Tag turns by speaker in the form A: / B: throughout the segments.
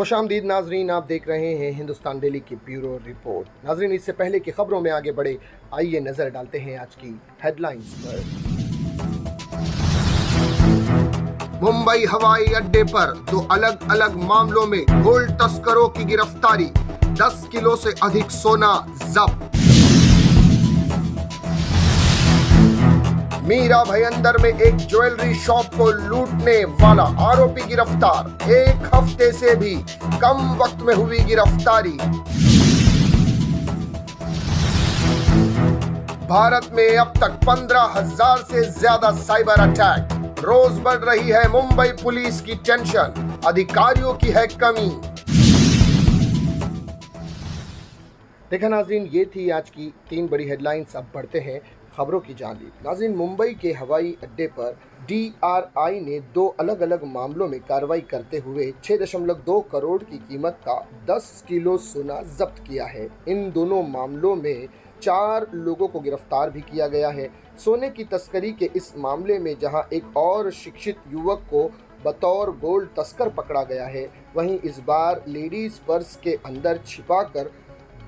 A: खुशामदीद नाजरीन, आप देख रहे हैं हिंदुस्तान डेली की ब्यूरो रिपोर्ट। नाजरीन, इससे पहले की खबरों में आगे बढ़े, आइए नजर डालते हैं आज की हेडलाइंस पर। मुंबई हवाई अड्डे पर दो अलग अलग मामलों में गोल्ड तस्करों की गिरफ्तारी, 10 किलो से अधिक सोना जब्त। मीरा भयंदर में एक ज्वेलरी शॉप को लूटने वाला आरोपी गिरफ्तार, 1 हफ्ते से भी कम वक्त में हुई गिरफ्तारी। भारत में अब तक 15,000 से ज्यादा साइबर अटैक, रोज बढ़ रही है मुंबई पुलिस की टेंशन, अधिकारियों की है कमी। देखा नाजरीन, ये थी आज की 3 बड़ी हेडलाइंस। अब बढ़ते हैं खबरों की जानिब। नाज़रीन, मुंबई के हवाई अड्डे पर DRI ने 2 अलग अलग मामलों में कार्रवाई करते हुए 6.2 करोड़ की कीमत का 10 किलो सोना जब्त किया है। इन दोनों मामलों में 4 लोगों को गिरफ्तार भी किया गया है। सोने की तस्करी के इस मामले में जहां एक और शिक्षित युवक को बतौर गोल्ड तस्कर पकड़ा गया है, वहीं इस बार लेडीज पर्स के अंदर छिपाकर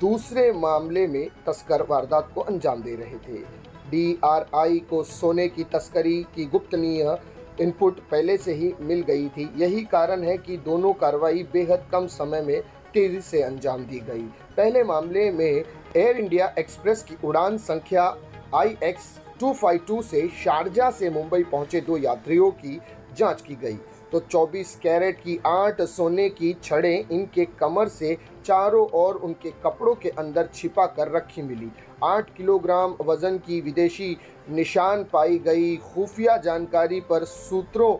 A: दूसरे मामले में तस्कर वारदात को अंजाम दे रहे थे। DRI को सोने की तस्करी की गुप्तनीय इनपुट पहले से ही मिल गई थी। यही कारण है कि दोनों कार्रवाई बेहद कम समय में तेजी से अंजाम दी गई। पहले मामले में एयर इंडिया एक्सप्रेस की उड़ान संख्या IX252 से शारजा से मुंबई पहुंचे 2 यात्रियों की जांच की गई, तो 24 कैरेट की 8 सोने की छड़ें इनके कमर से चारों ओर उनके कपड़ों के अंदर छिपा कर रखी मिली। 8 किलोग्राम वजन की विदेशी निशान पाई गई। खुफिया जानकारी पर सूत्रों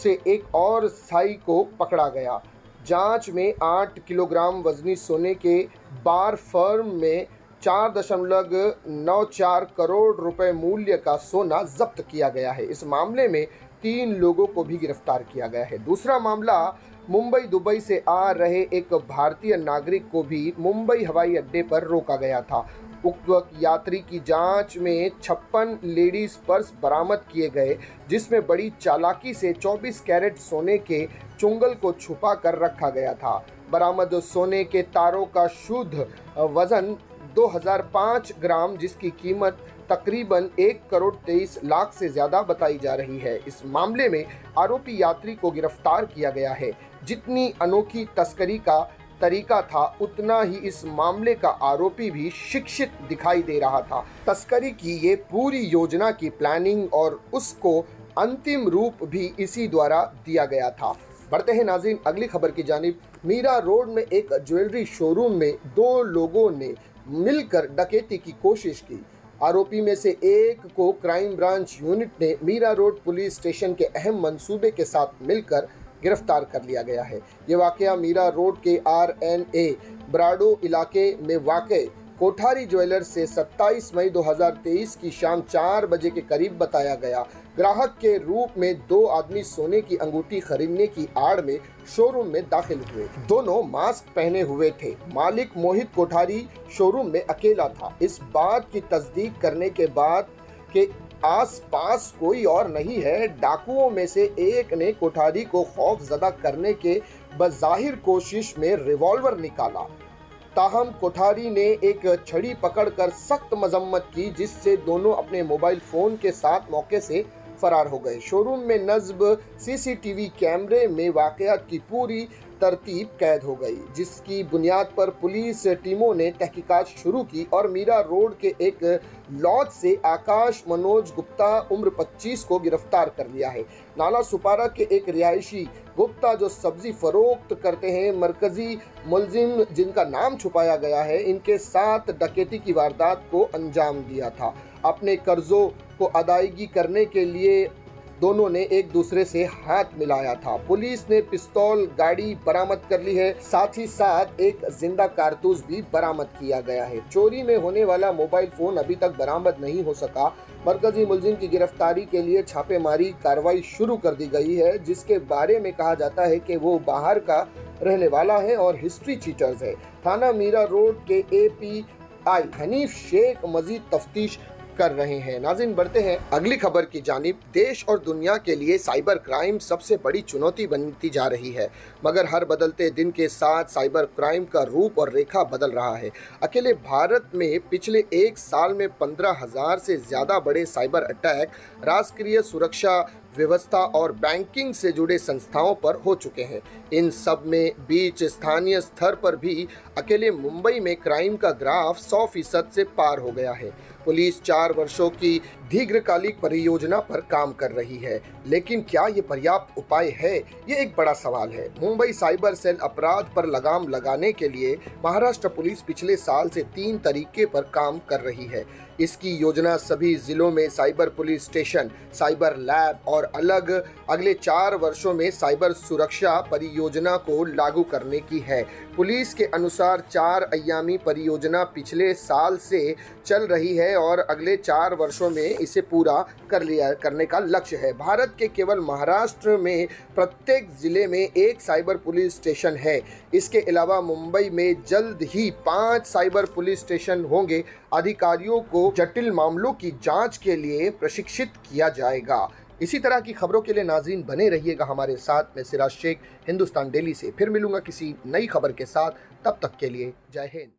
A: से एक और साई को पकड़ा गया। जांच में 8 किलोग्राम वजनी सोने के बार फर्म में 4.94 करोड़ रुपए मूल्य का सोना जब्त किया गया है। इस मामले में 3 लोगों को भी गिरफ्तार किया गया है। दूसरा मामला, मुंबई दुबई से आ रहे एक भारतीय नागरिक को भी मुंबई हवाई अड्डे पर रोका गया था। उक्त यात्री की जांच में 56 लेडीज पर्स बरामद किए गए, जिसमें बड़ी चालाकी से 24 कैरेट सोने के चुंगल को छुपा कर रखा गया था। बरामद सोने के तारों का शुद्ध वजन 2005 ग्राम, जिसकी कीमत तकरीबन 1 करोड़ 23 लाख से ज्यादा बताई जा रही है। इस मामले में आरोपी यात्री को गिरफ्तार किया गया है। जितनी अनोखी तस्करी का तरीका था, उतना ही इस मामले का आरोपी भी शिक्षित दिखाई दे रहा था। तस्करी की ये पूरी योजना की प्लानिंग और उसको अंतिम रूप भी इसी द्वारा दिया गया था। बढ़ते हैं नाज़रीन अगली खबर की जानिब। मीरा रोड में एक ज्वेलरी शोरूम में 2 लोगों ने मिलकर डकैती की कोशिश की। आरोपी में से एक को क्राइम ब्रांच यूनिट ने मीरा रोड पुलिस स्टेशन के अहम मंसूबे के साथ मिलकर गिरफ्तार कर लिया गया है। ये वाकया मीरा रोड के RNA ब्राडो इलाके में वाक़ कोठारी ज्वेलर्स से 27 मई 2023 की शाम 4 बजे के करीब बताया गया। ग्राहक के रूप में 2 आदमी सोने की अंगूठी खरीदने की आड़ में शोरूम में दाखिल हुए। दोनों मास्क पहने हुए थे। मालिक मोहित कोठारी शोरूम में अकेला था। इस बात की तस्दीक करने के बाद के आस-पास कोई और नहीं है, डाकुओं में से एक ने कोठारी को खौफजदा करने के बज़ाहिर कोशिश में रिवॉल्वर निकाला। ताहम कोठारी ने एक छड़ी पकड़कर सख्त मजम्मत की, जिससे दोनों अपने मोबाइल फ़ोन के साथ मौके से फरार हो गए। शोरूम में नस्ब CCTV कैमरे में वाक़यात की पूरी तरतीब कैद हो गई, जिसकी बुनियाद पर पुलिस टीमों ने तहकीकात शुरू की और मीरा रोड के एक लॉज से आकाश मनोज गुप्ता उम्र 25 को गिरफ्तार कर लिया है। नाला सुपारा के एक रिहायशी गुप्ता जो सब्जी फरोख्त करते हैं, मरकजी मुलजिम जिनका नाम छुपाया गया है, इनके साथ डकैती की वारदात को अंजाम दिया था। अपने कर्जों को अदायगी करने के लिए दोनों ने एक दूसरे से हाथ मिलाया था। पुलिस ने पिस्तौल गाड़ी बरामद कर ली है, साथ ही साथ एक जिंदा कारतूस भी बरामद किया गया है। चोरी में होने वाला मोबाइल फोन अभी तक बरामद नहीं हो सका। मरकजी मुलजिम की गिरफ्तारी के लिए छापेमारी कार्रवाई शुरू कर दी गई है, जिसके बारे में कहा जाता है कि वो बाहर का रहने वाला है और हिस्ट्री चीटर्स है। थाना मीरा रोड के API हनीफ शेख मजीद तफ्तीश कर रहे हैं। नाज़रीन, बढ़ते हैं अगली खबर की जानिब। देश और दुनिया के लिए साइबर क्राइम सबसे बड़ी चुनौती बनती जा रही है, मगर हर बदलते दिन के साथ साइबर क्राइम का रूप और रेखा बदल रहा है। अकेले भारत में पिछले एक साल में 15,000 से ज़्यादा बड़े साइबर अटैक राष्ट्रीय सुरक्षा व्यवस्था और बैंकिंग से जुड़े संस्थाओं पर हो चुके हैं। इन सब में बीच स्थानीय स्तर पर भी अकेले मुंबई में क्राइम का ग्राफ 100% से पार हो गया है। पुलिस 4 वर्षों की दीर्घकालिक परियोजना पर काम कर रही है, लेकिन क्या ये पर्याप्त उपाय है? ये एक बड़ा सवाल है। मुंबई साइबर सेल अपराध पर लगाम लगाने के लिए महाराष्ट्र पुलिस पिछले साल से 3 तरीके पर काम कर रही है। इसकी योजना सभी जिलों में cyber police station, cyber lab और अगले 4 वर्षों में साइबर सुरक्षा परियोजना को लागू करने की है। पुलिस के अनुसार 4 अयामी परियोजना पिछले साल से चल रही है और अगले 4 वर्षों में इसे पूरा करने का लक्ष्य है। भारत के केवल महाराष्ट्र में प्रत्येक जिले में एक साइबर पुलिस स्टेशन है। इसके अलावा मुंबई में जल्द ही 5 साइबर पुलिस स्टेशन होंगे। अधिकारियों को जटिल मामलों की जांच के लिए प्रशिक्षित किया जाएगा। इसी तरह की खबरों के लिए नाज़रीन बने रहिएगा हमारे साथ। मैं सिराज शेख, हिंदुस्तान डेली से फिर मिलूंगा किसी नई खबर के साथ। तब तक के लिए जय हिंद।